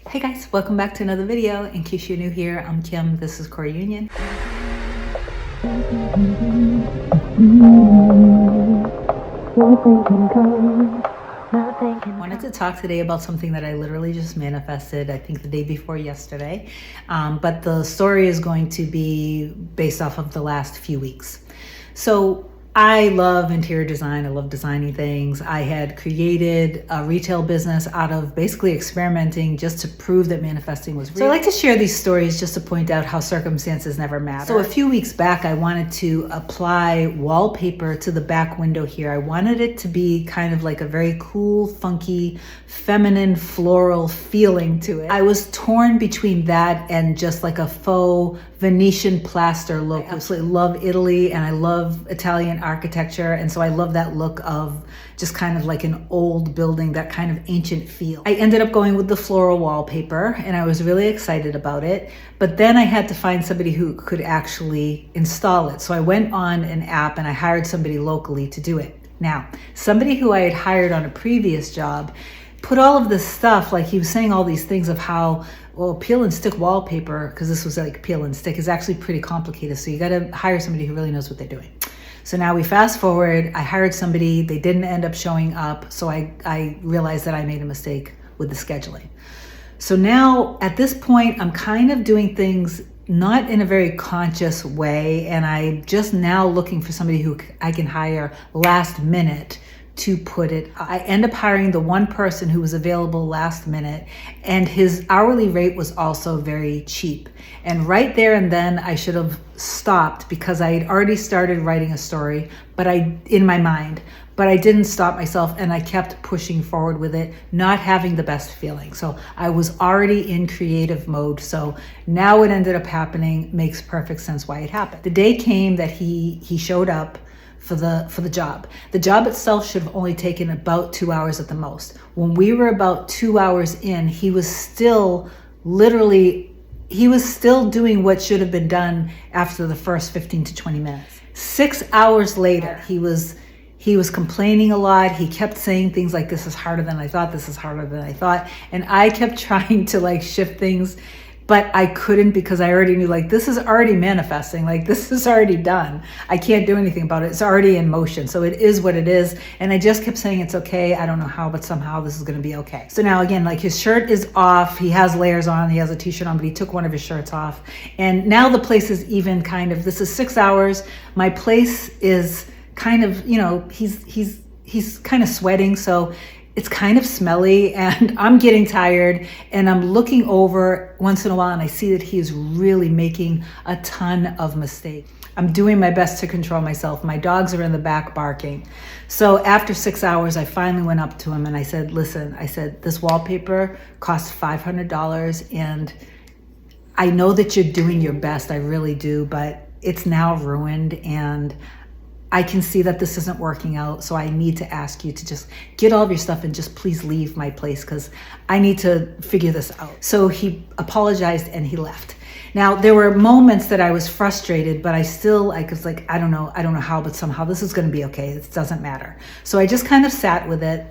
Hey guys, welcome back to another video. In case you're new here, I'm Kim, this is Core Union. I wanted to talk today about something that I literally just manifested, I think the day before yesterday. But the story is going to be based off of the last few weeks. So I love interior design. I love designing things. I had created a retail business out of basically experimenting just to prove that manifesting was real. So I like to share these stories just to point out how circumstances never matter. So a few weeks back, I wanted to apply wallpaper to the back window here. I wanted it to be kind of like a very cool, funky, feminine, floral feeling to it. I was torn between that and just like a faux Venetian plaster look. I absolutely love Italy and I love Italian architecture, and so I love that look of just kind of like an old building, that kind of ancient feel. I ended up going with the floral wallpaper and I was really excited about it, but then I had to find somebody who could actually install it. So I went on an app and I hired somebody locally to do it. Now, somebody who I had hired on a previous job put all of this stuff, like he was saying all these things of how, well, peel and stick wallpaper, because this was like peel and stick, is actually pretty complicated. So you got to hire somebody who really knows what they're doing. So now we fast forward, I hired somebody, they didn't end up showing up. So I realized that I made a mistake with the scheduling. So now at this point, I'm kind of doing things not in a very conscious way. And I'm just now looking for somebody who I can hire last minute to put it. I end up hiring the one person who was available last minute, and his hourly rate was also very cheap. And right there and then I should have stopped, because I had already started writing a story, but in my mind, but I didn't stop myself and I kept pushing forward with it, not having the best feeling. So I was already in creative mode. So now it ended up happening, makes perfect sense why it happened. The day came that he showed up for the job. The job itself should have only taken about 2 hours at the most. When we were about 2 hours in, he was still doing what should have been done after the first 15 to 20 minutes. 6 hours later, he was complaining a lot. He kept saying things like, this is harder than I thought, this is harder than I thought. And I kept trying to like shift things, but I couldn't, because I already knew, like, this is already manifesting, like this is already done. I can't do anything about it. It's already in motion. So it is what it is. And I just kept saying, it's okay. I don't know how, but somehow this is going to be okay. So now again, like, his shirt is off. He has layers on. He has a t-shirt on, but he took one of his shirts off. And now the place is even kind of, this is 6 hours. My place is kind of, you know, he's kind of sweating. So it's kind of smelly and I'm getting tired, and I'm looking over once in a while and I see that he is really making a ton of mistakes. I'm doing my best to control myself. My dogs are in the back barking. So after 6 hours, I finally went up to him and I said, listen, I said, this wallpaper costs $500 and I know that you're doing your best. I really do, but it's now ruined and I can see that this isn't working out, so I need to ask you to just get all of your stuff and just please leave my place, because I need to figure this out. So he apologized and he left. Now, there were moments that I was frustrated, but I was like, I don't know how, but somehow this is going to be okay. It doesn't matter. So I just kind of sat with it.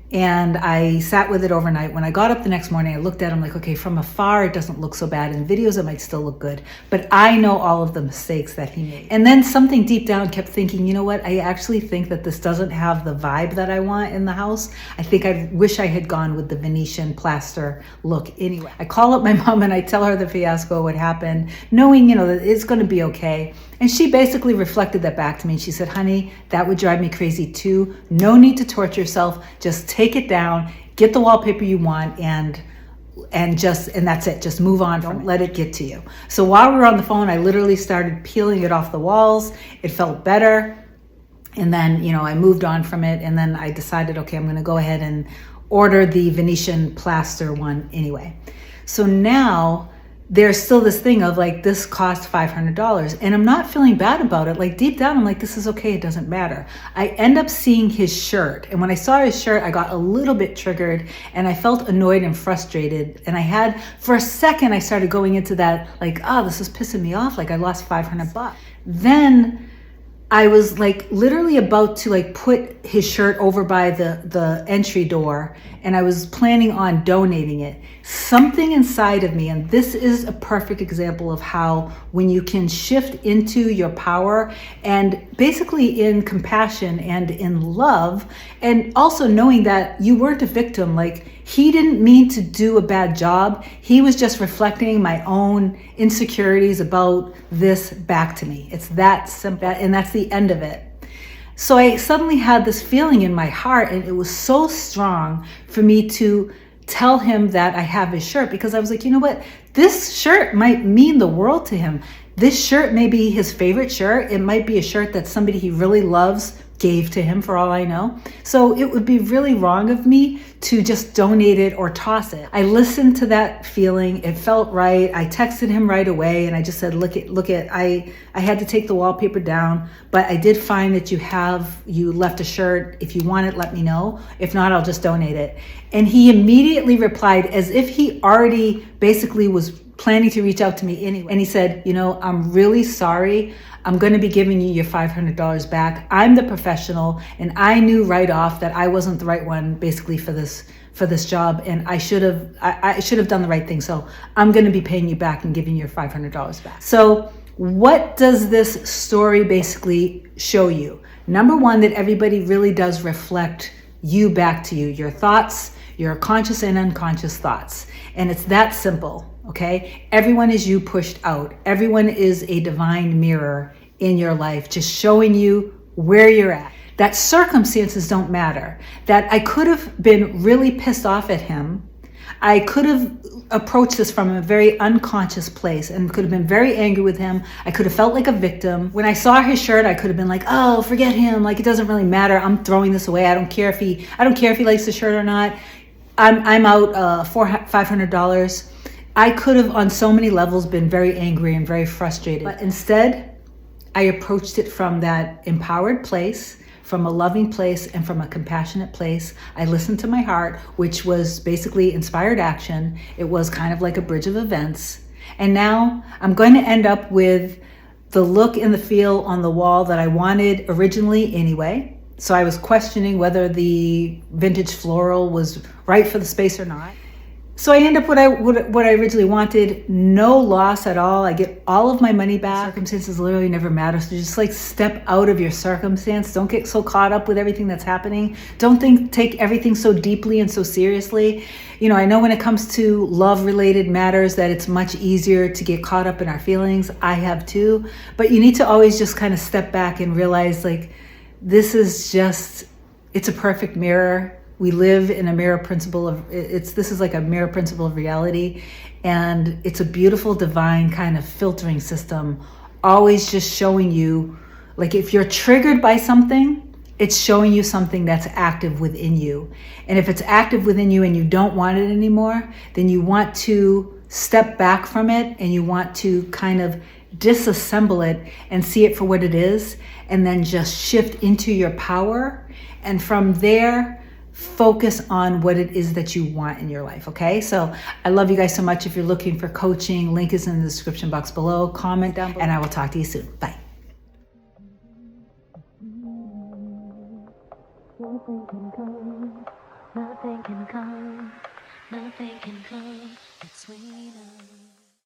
And I sat with it overnight. When I got up the next morning, I looked at him like, okay, from afar, it doesn't look so bad. In videos, it might still look good. But I know all of the mistakes that he made. And then something deep down kept thinking, you know what? I actually think that this doesn't have the vibe that I want in the house. I think I wish I had gone with the Venetian plaster look anyway. I call up my mom and I tell her the fiasco, what happened, knowing, you know, that it's going to be okay. And she basically reflected that back to me. And she said, honey, that would drive me crazy too. No need to torture yourself. Just take it down, get the wallpaper you want, and that's it. Just move on. Don't let it get to you. So while we were on the phone, I literally started peeling it off the walls. It felt better. And then, you know, I moved on from it. And then I decided, okay, I'm going to go ahead and order the Venetian plaster one anyway. So now there's still this thing of like, this cost $500 and I'm not feeling bad about it. Like deep down, I'm like, this is okay. It doesn't matter. I end up seeing his shirt. And when I saw his shirt, I got a little bit triggered and I felt annoyed and frustrated. And for a second, I started going into that like, oh, this is pissing me off. Like I lost $500. Then I was like literally about to like put his shirt over by the entry door, and I was planning on donating it. Something inside of me, and this is a perfect example of how when you can shift into your power and basically in compassion and in love, and also knowing that you weren't a victim, like he didn't mean to do a bad job. He was just reflecting my own insecurities about this back to me. It's that simple, and that's the end of it. So I suddenly had this feeling in my heart, and it was so strong for me to tell him that I have his shirt, because I was like, you know what? This shirt might mean the world to him. This shirt may be his favorite shirt. It might be a shirt that somebody he really loves gave to him, for all I know. So it would be really wrong of me to just donate it or toss it. I listened to that feeling. It felt right. I texted him right away, and I just said, look at, I had to take the wallpaper down, but I did find that you left a shirt. If you want it, let me know. If not, I'll just donate it. And he immediately replied, as if he already basically was planning to reach out to me anyway. And he said, I'm really sorry. I'm going to be giving you your $500 back. I'm the professional, and I knew right off that I wasn't the right one basically for this job, and I should have done the right thing. So I'm going to be paying you back and giving you your $500 back. So what does this story basically show you? Number one, that everybody really does reflect you back to you, your thoughts, your conscious and unconscious thoughts. And it's that simple. Okay, everyone is you pushed out. Everyone is a divine mirror in your life, just showing you where you're at. That circumstances don't matter. That I could have been really pissed off at him. I could have approached this from a very unconscious place and could have been very angry with him. I could have felt like a victim. When I saw his shirt, I could have been like, oh, forget him. Like, it doesn't really matter. I'm throwing this away. I don't care if he likes the shirt or not. I'm out $500. I could have on so many levels been very angry and very frustrated. But instead, I approached it from that empowered place, from a loving place, and from a compassionate place. I listened to my heart, which was basically inspired action. It was kind of like a bridge of events. And now I'm going to end up with the look and the feel on the wall that I wanted originally anyway. So I was questioning whether the vintage floral was right for the space or not. So I end up what I originally wanted. No loss at all. I get all of my money back. Circumstances literally never matter. So just like step out of your circumstance. Don't get so caught up with everything that's happening. Don't take everything so deeply and so seriously. I know when it comes to love related matters that it's much easier to get caught up in our feelings. I have too. But you need to always just kind of step back and realize, like, this is it's a perfect mirror. We live in a mirror principle this is like a mirror principle of reality, and it's a beautiful divine kind of filtering system, always just showing you, like, if you're triggered by something, it's showing you something that's active within you. And if it's active within you and you don't want it anymore, then you want to step back from it and you want to kind of disassemble it and see it for what it is, and then just shift into your power, and from there focus on what it is that you want in your life. Okay, so I love you guys so much. If you're looking for coaching, link is in the description box below. Comment down below, and I will talk to you soon. Bye. Nothing can come between us.